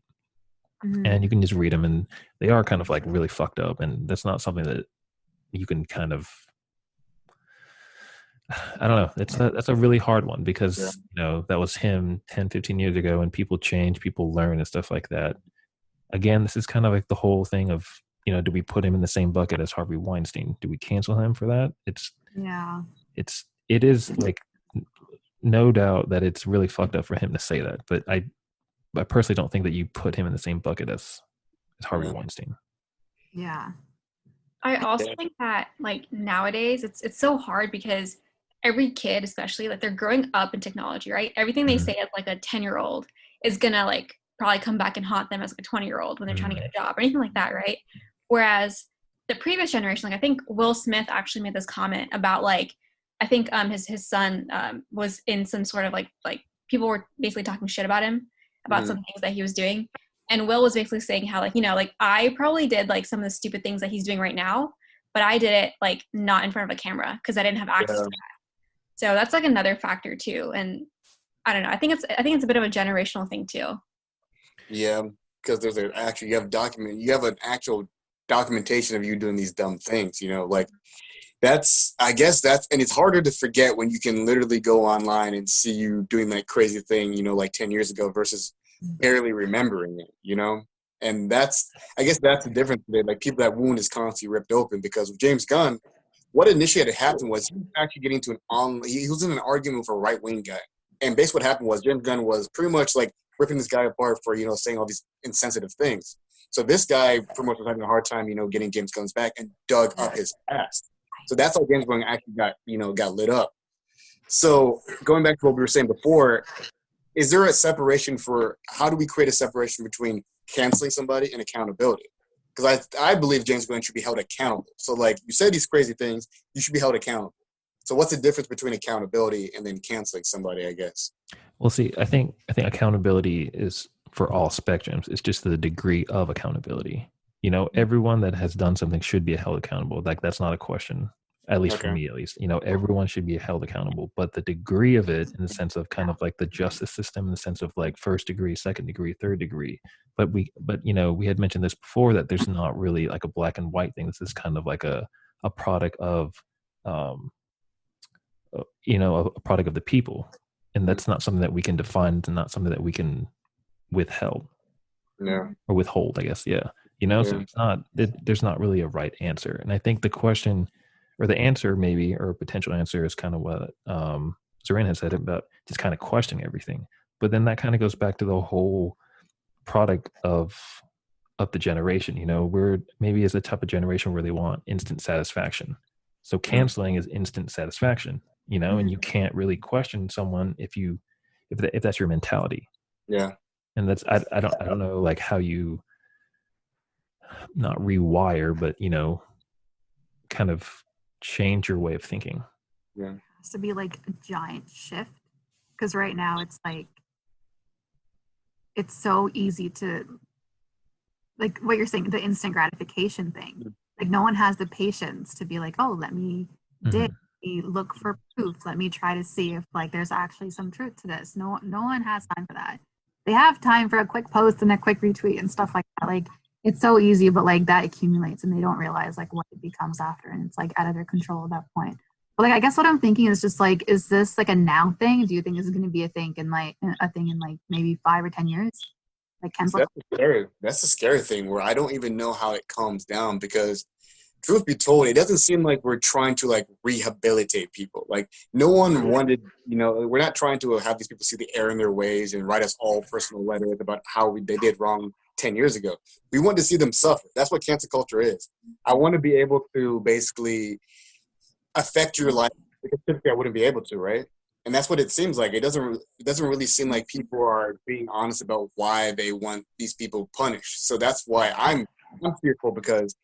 Mhm. and you can just read them, and they are kind of like really fucked up, and that's not something that you can kind of, I don't know. That's a really hard one because, that was him 10, 15 years ago, and people change, people learn and stuff like that. Again, this is kind of like the whole thing of, do we put him in the same bucket as Harvey Weinstein? Do we cancel him for that? It is like, no doubt that it's really fucked up for him to say that, but I personally don't think that you put him in the same bucket as Harvey Weinstein. Yeah. I also think that like nowadays it's so hard because every kid, especially, like they're growing up in technology, right? Everything they say as like a 10-year-old is gonna like probably come back and haunt them as like a 20-year-old when they're trying to get a job or anything like that, right? Whereas the previous generation, like I think Will Smith actually made this comment about like, I think his son was in some sort of like people were basically talking shit about him about some things that he was doing. And Will was basically saying how like, like I probably did like some of the stupid things that he's doing right now, but I did it like not in front of a camera because I didn't have access to that. So that's like another factor too. And I don't know. I think it's a bit of a generational thing too. Yeah, because there's you have an actual documentation of you doing these dumb things. Like I guess and it's harder to forget when you can literally go online and see you doing that crazy thing, like 10 years ago versus barely remembering it, and I guess that's the difference today. Like people, that wound is constantly ripped open because with James Gunn, what initiated happened was he was actually getting into he was in an argument with a right-wing guy. And basically what happened was James Gunn was pretty much like ripping this guy apart for, saying all these insensitive things. So this guy pretty much was having a hard time, getting James Gunn's back and dug up his past. So that's how James Gunn actually got lit up. So going back to what we were saying before, is there a separation how do we create a separation between canceling somebody and accountability? Because I believe James Gunn should be held accountable. So like you said these crazy things, you should be held accountable. So what's the difference between accountability and then canceling somebody, I guess? Well, see, I think accountability is for all spectrums. It's just the degree of accountability. Everyone that has done something should be held accountable. Like that's not a question, at least for me, at least. Everyone should be held accountable, but the degree of it, in the sense of kind of like the justice system, in the sense of like first degree, second degree, third degree. But we had mentioned this before, that there's not really like a black and white thing. This is kind of like a product of, a product of the people, and that's not something that we can define. It's not something that we can withhold. Yeah. Or withhold, I guess. Yeah. So it's not, there's not really a right answer. And I think the question, or the answer maybe, or a potential answer, is kind of what Zoran has said about just kind of questioning everything. But then that kind of goes back to the whole product of the generation. We're maybe as a type of generation where they want instant satisfaction. So canceling is instant satisfaction, and you can't really question someone if that's your mentality. Yeah. And that's, I don't know, like how you not rewire, but kind of change your way of thinking. Yeah. It has to be like a giant shift, because right now it's like it's so easy to, like what you're saying, the instant gratification thing. Like no one has the patience to be like, oh, let me dig, let me look for proof, let me try to see if like there's actually some truth to this. No one has time for that. They have time for a quick post and a quick retweet and stuff like that. Like it's so easy, but like that accumulates and they don't realize like what it becomes after, and it's like out of their control at that point. But like I guess what I'm thinking is just like, is this like a now thing? Do you think this is going to be a thing in like maybe 5 or 10 years? like cancel. That's the scary thing, where I don't even know how it calms down, because truth be told, it doesn't seem like we're trying to like rehabilitate people. Like no one wanted, we're not trying to have these people see the error in their ways and write us all personal letters about how they did wrong 10 years ago. We want to see them suffer. That's what cancel culture is. I want to be able to basically affect your life, because typically I wouldn't be able to, right? And that's what it seems like. It doesn't really seem like people are being honest about why they want these people punished. So that's why I'm fearful, because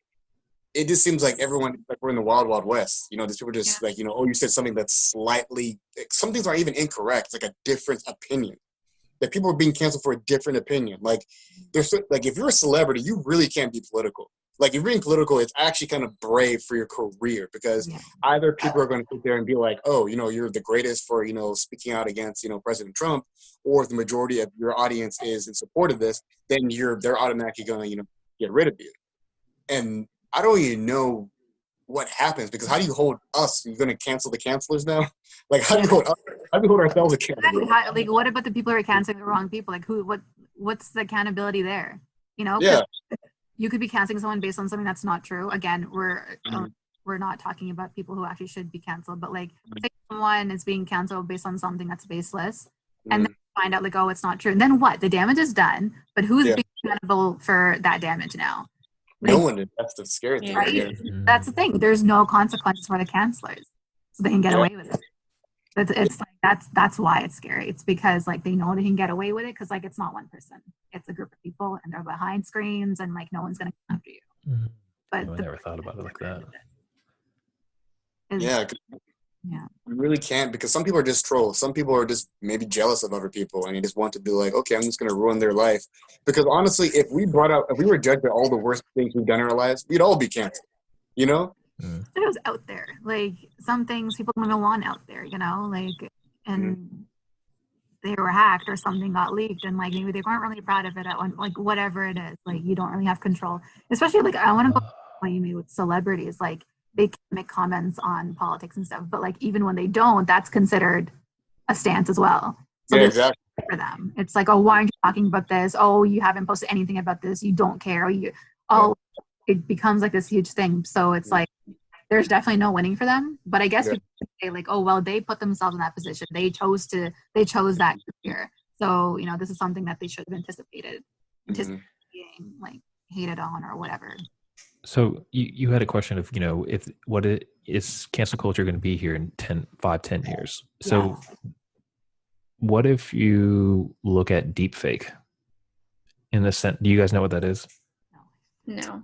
it just seems like everyone, like we're in the wild, wild west. These people just like, oh, you said something that's slightly, some things aren't even incorrect. It's like a different opinion. That people are being canceled for a different opinion. Like, like if you're a celebrity, you really can't be political. Like, if you're being political, it's actually kind of brave for your career, because either people are going to sit there and be like, oh, you're the greatest for, speaking out against, President Trump, or if the majority of your audience is in support of this, then they're automatically going to, get rid of you. And I don't even know what happens, because how do you hold us? You're going to cancel the cancelers now? Like, how do you hold us? How do we hold ourselves accountable? Like, what about the people who are canceling the wrong people? Like, what's the accountability there? Yeah. You could be canceling someone based on something that's not true. Again, we're not talking about people who actually should be canceled, but like, say someone is being canceled based on something that's baseless, and then find out like, oh, it's not true. And then what? The damage is done, but who's being accountable for that damage now? Like, no one did. That's the scary thing. Right? That's the thing. There's no consequences for the cancelers, so they can get away with it. It's like that's why it's scary. It's because like they know they can get away with it, because like it's not one person, it's a group of people, and they're behind screens, and like no one's gonna come after you. But I never thought about it like that. Yeah, you really can't, because some people are just trolls. Some people are just maybe jealous of other people, and you just want to be like, okay, I'm just going to ruin their life. Because honestly, if we were judged by all the worst things we've done in our lives, we'd all be canceled. It was out there. Like some things people don't even want out there. Like, and they were hacked or something got leaked, and like maybe they weren't really proud of it at one. Like whatever it is, like you don't really have control. Especially like I want to go what you mean with celebrities, like. They can make comments on politics and stuff, but like even when they don't, that's considered a stance as well. So exactly. For them, it's like, oh, why aren't you talking about this? Oh, you haven't posted anything about this. You don't care. It becomes like this huge thing. So it's like there's definitely no winning for them. But I guess people say like, oh, well, they put themselves in that position. They chose that career. So this is something that they should have anticipated being like hated on or whatever. So you had a question of, if what it is cancel culture going to be here in 10 years. So what if you look at deepfake in the sense, do you guys know what that is? No.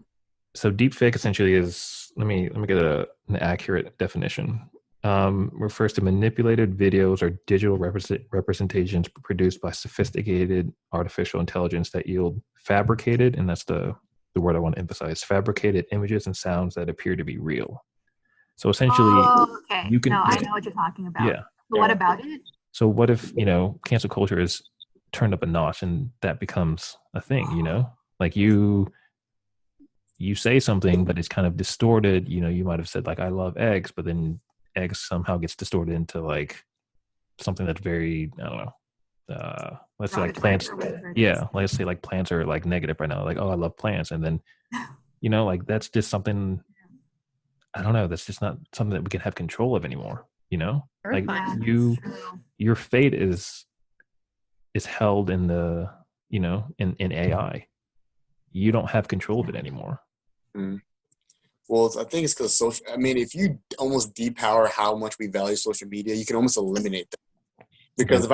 So deepfake essentially is, let me get an accurate definition. Refers to manipulated videos or digital representations produced by sophisticated artificial intelligence that yield fabricated, and that's the word I want to emphasize, fabricated images and sounds that appear to be real. So essentially, you can. No, I know what you're talking about. Yeah. But what about it? So what if, cancel culture is turned up a notch and that becomes a thing, like you say something, but it's kind of distorted. You might have said like, I love eggs, but then eggs somehow gets distorted into like something that's very, I don't know. Let's say like plants. Yeah. Let's say like plants are like negative right now. Like, oh, I love plants. And then, like that's just something, I don't know. That's just not something that we can have control of anymore. Like your fate is held in the, in AI. You don't have control of it anymore. Well, I think it's because if you almost depower how much we value social media, you can almost eliminate that. Because if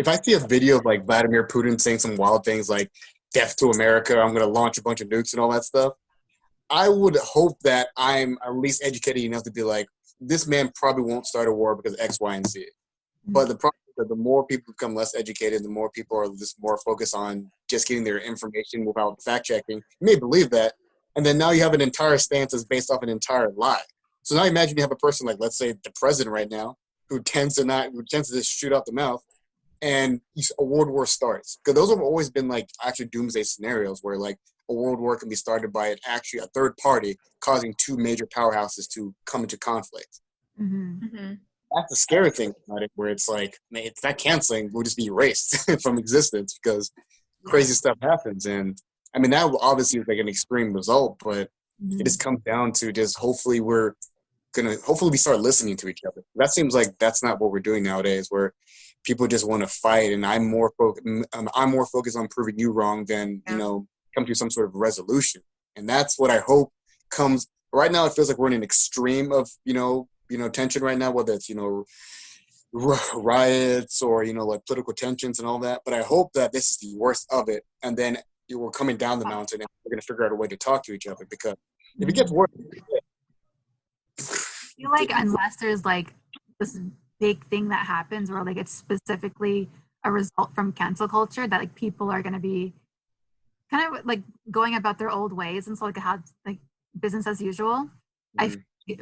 I see a video of like Vladimir Putin saying some wild things like "death to America," I'm going to launch a bunch of nukes and all that stuff, I would hope that I'm at least educated enough to be like, this man probably won't start a war because X, Y, and Z. But the problem is that the more people become less educated, the more people are just more focused on just getting their information without fact checking. You may believe that, and then now you have an entire stance that's based off an entire lie. So now imagine you have a person like, let's say, the president right now, who tends to just shoot out the mouth, and a world war starts. Because those have always been like actually doomsday scenarios where like a world war can be started by actually a third party causing two major powerhouses to come into conflict. That's the scary thing about it, where it's like, man, if that canceling will just be erased from existence, because crazy stuff happens. And I mean, that obviously is like an extreme result, but it just comes down to just hopefully we start listening to each other. That seems like that's not what we're doing nowadays, where people just want to fight, and I'm more focused on proving you wrong than come to some sort of resolution. And that's what I hope comes. Right now, it feels like we're in an extreme of tension right now, whether it's riots or like political tensions and all that. But I hope that this is the worst of it, and then we're coming down the mountain, and we're going to figure out a way to talk to each other. Because if it gets worse, I feel like unless there's like this big thing that happens, or like it's specifically a result from cancel culture, that like people are going to be kind of like going about their old ways, and so like how like business as usual. I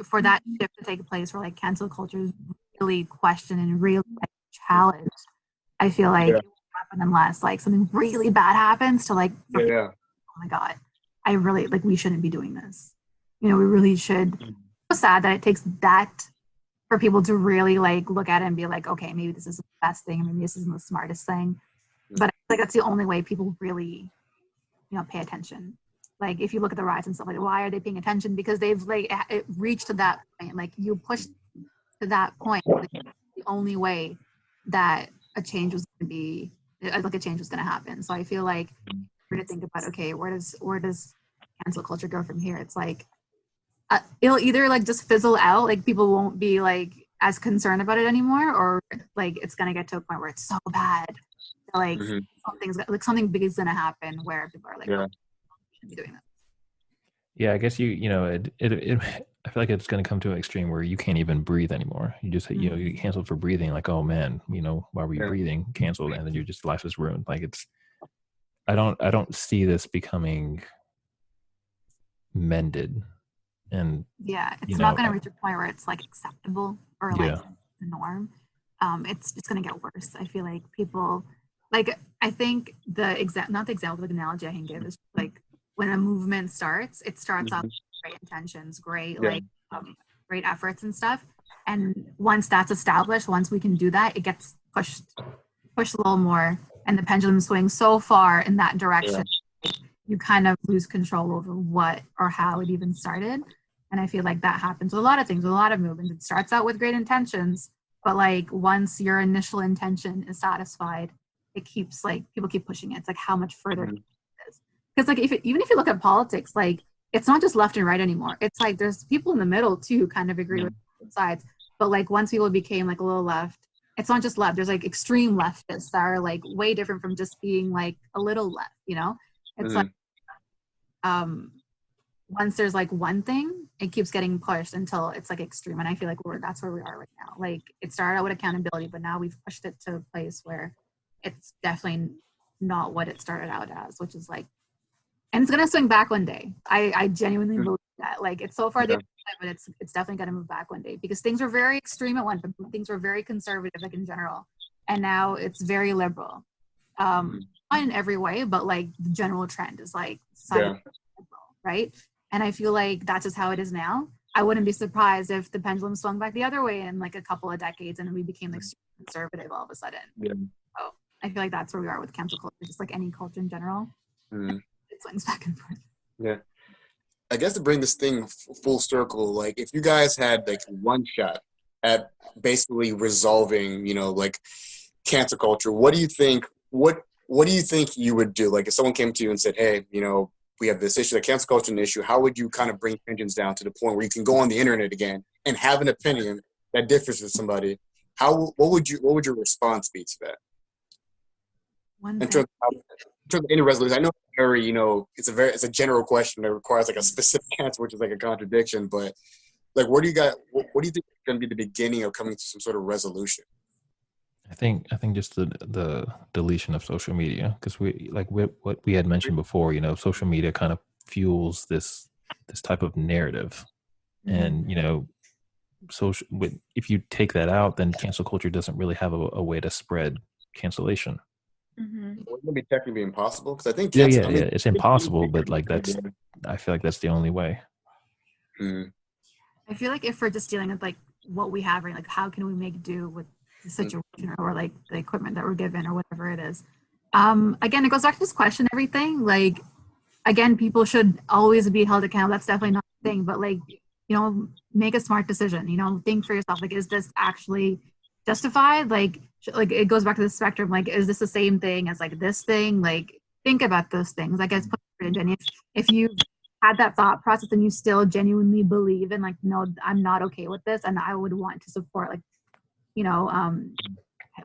for that shift to take place, where like cancel culture is really questioned and really like challenged, I feel like it won't happen unless like something really bad happens to like oh my god, I really like we shouldn't be doing this. We really should. It's so sad that it takes that for people to really like look at it and be like, okay, maybe this is the best thing, maybe this isn't the smartest thing. But I feel like that's the only way people really pay attention. Like if you look at the riots and stuff, like why are they paying attention? Because they've like it reached to that point. Like you pushed to that point. Like, the only way that a change was going to be, like a change was going to happen. So I feel like we're going to think about, okay, where does cancel culture go from here? It's like it'll either like just fizzle out, like people won't be like as concerned about it anymore, or like it's going to get to a point where it's so bad that, like something big is going to happen where people are like, oh, we shouldn't be doing that. Yeah, I guess I feel like it's going to come to an extreme where you can't even breathe anymore. You just you get canceled for breathing. Like, oh man, why were you breathing? Canceled, and then your life is ruined. Like I don't see this becoming mended. And it's not going to reach a point where it's like acceptable or like the norm. It's just going to get worse. I feel like people, like, I think not the example, but the analogy I can give is like when a movement starts, it starts off with great intentions, great great efforts and stuff. And once that's established, once we can do that, it gets pushed a little more, and the pendulum swings so far in that direction, you kind of lose control over what or how it even started. And I feel like that happens with a lot of things, with a lot of movements. It starts out with great intentions, but like once your initial intention is satisfied, it keeps like people keep pushing it. It's like how much further it is. Because like even if you look at politics, like it's not just left and right anymore. It's like there's people in the middle too who kind of agree with both sides. But like once people became like a little left, it's not just left. There's like extreme leftists that are like way different from just being like a little left, It's like once there's like one thing, it keeps getting pushed until it's like extreme. And I feel like that's where we are right now. Like it started out with accountability, but now we've pushed it to a place where it's definitely not what it started out as, which is like, and it's gonna swing back one day. I genuinely believe that. Like it's so far the other side, but it's definitely gonna move back one day, because things were very extreme at one point. Things were very conservative, like in general, and now it's very liberal. Not in every way, but like the general trend is like liberal, right? And I feel like that's just how it is now. I wouldn't be surprised if the pendulum swung back the other way in like a couple of decades and we became like super conservative all of a sudden. So I feel like that's where we are with cancel culture, just like any culture in general. It swings back and forth. Yeah. I guess to bring this thing full circle, like if you guys had like one shot at basically resolving, like cancel culture, what do you think you would do? Like if someone came to you and said, hey, we have this issue, the cancel culture an issue, how would you kind of bring tensions down to the point where you can go on the internet again and have an opinion that differs with somebody? What would your response be to that? In terms of any resolution, I know it's it's a general question that requires like a specific answer, which is like a contradiction. But like, what do you think is going to be the beginning of coming to some sort of resolution? I think just the deletion of social media, because what we had mentioned before, social media kind of fuels this type of narrative, and if you take that out, then cancel culture doesn't really have a way to spread cancellation. Wouldn't it be technically impossible? Because I think it's impossible, but like I feel like that's the only way. I feel like if we're just dealing with like what we have, right, like how can we make do with the situation or like the equipment that we're given or whatever it is, Again, it goes back to just question everything. Like, again, people should always be held accountable. That's definitely not a thing, but like, make a smart decision, think for yourself. Like, is this actually justified? Like it goes back to the spectrum. Like, is this the same thing as like this thing? Like, think about those things. I guess, if you had that thought process and you still genuinely believe in like, no, I'm not okay with this, and I would want to support like,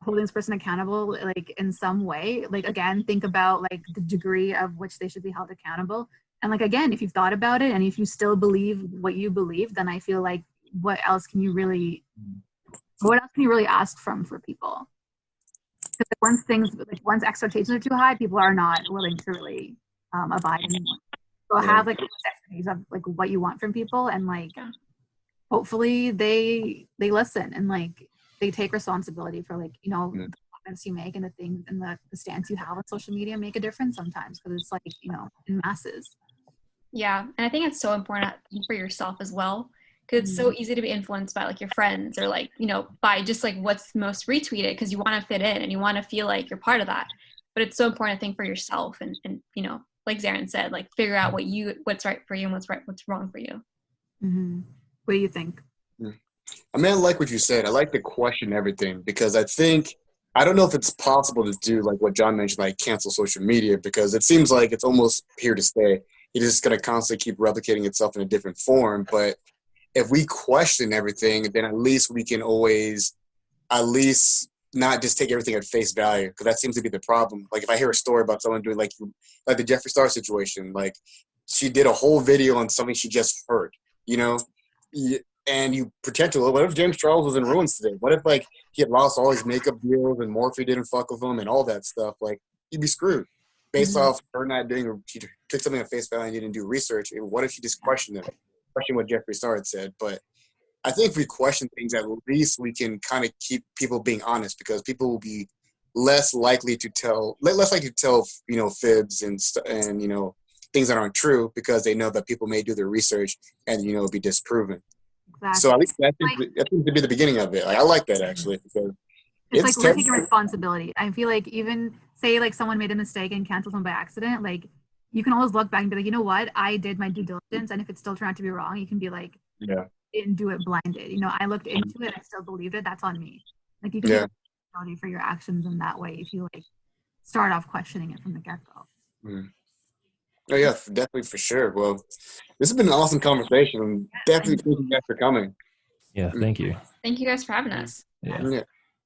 holding this person accountable like in some way, like again, think about like the degree of which they should be held accountable. And like, again, if you've thought about it and if you still believe what you believe, then I feel like what else can you really ask for people? Because once expectations are too high, people are not willing to really abide anymore. So have like expectations of like what you want from people, and like hopefully they listen and like they take responsibility for like the comments you make and the things and the stance you have on social media make a difference sometimes, because it's like in masses. Yeah, and I think it's so important for yourself as well, because it's so easy to be influenced by like your friends or like by just like what's most retweeted, because you want to fit in and you want to feel like you're part of that. But it's so important, I think, for yourself and like Zarin said, like figure out what's right for you and what's wrong for you. Mm-hmm. What do you think? I mean, I like what you said. I like to question everything, because I don't know if it's possible to do like what John mentioned, like cancel social media, because it seems like it's almost here to stay. It's just going to constantly keep replicating itself in a different form. But if we question everything, then at least we can always not just take everything at face value, because that seems to be the problem. Like if I hear a story about someone doing like the Jeffree Star situation, like she did a whole video on something she just heard, and you pretend to, what if James Charles was in ruins today? What if like he had lost all his makeup deals and Morphe didn't fuck with him and all that stuff? Like he'd be screwed based off her not doing. She took something at face value and didn't do research. And what if she just questioned what Jeffree Star had said? But I think if we question things, at least we can kind of keep people being honest, because people will be less likely to tell fibs and things that aren't true, because they know that people may do their research and be disproven. Exactly. So at least that seems to be the beginning of it. Like, I like that actually, because it's like we're taking responsibility. I feel like even say like someone made a mistake and canceled someone by accident, like you can always look back and be like, you know what, I did my due diligence, and if it still turned out to be wrong, you can be like, didn't do it blinded. I looked into it, I still believed it. That's on me. Like you can take responsibility for your actions in that way if you like start off questioning it from the get-go. Oh yeah, definitely, for sure. Well, this has been an awesome conversation. Definitely thank you guys for coming. Yeah, thank you. Thank you guys for having us. Yeah.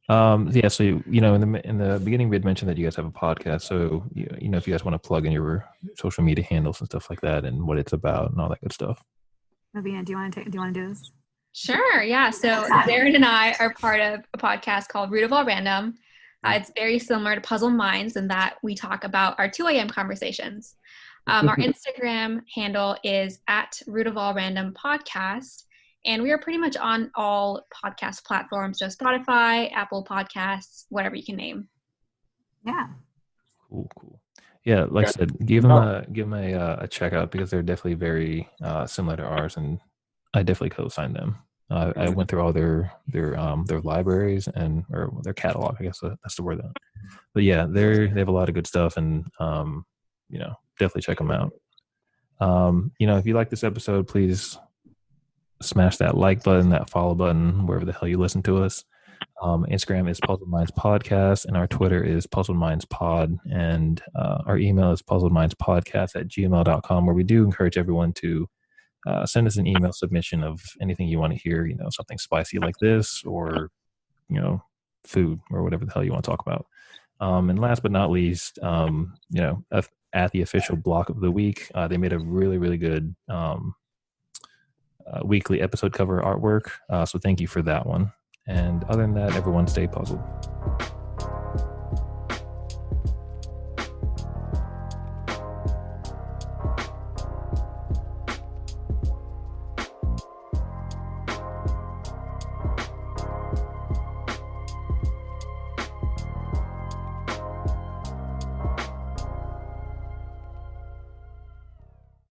So in the beginning we had mentioned that you guys have a podcast. So if you guys want to plug in your social media handles and stuff like that, and what it's about and all that good stuff. Lavina, do you want to do this? Sure. Yeah. So Zarin and I are part of a podcast called Root of All Random. It's very similar to Puzzle Minds in that we talk about our 2 a.m. conversations. Our Instagram handle is at Root of All Random Podcast, and we are pretty much on all podcast platforms, so Spotify, Apple Podcasts, whatever you can name. Yeah. Cool. Yeah, like I said, give them a check out, because they're definitely very similar to ours, and I definitely co-signed them. I went through all their libraries or their catalog. I guess that's the word. But yeah, they have a lot of good stuff, and definitely check them out. If you like this episode, please smash that like button, that follow button, wherever the hell you listen to us. Instagram is Puzzled Minds Podcast, and our Twitter is Puzzled Minds Pod, and our email is puzzledmindspodcast@gmail.com, where we do encourage everyone to send us an email submission of anything you want to hear, something spicy like this, or food, or whatever the hell you want to talk about. And last but not least, at the official block of the week, they made a really, really good weekly episode cover artwork. So thank you for that one. And other than that, everyone stay puzzled.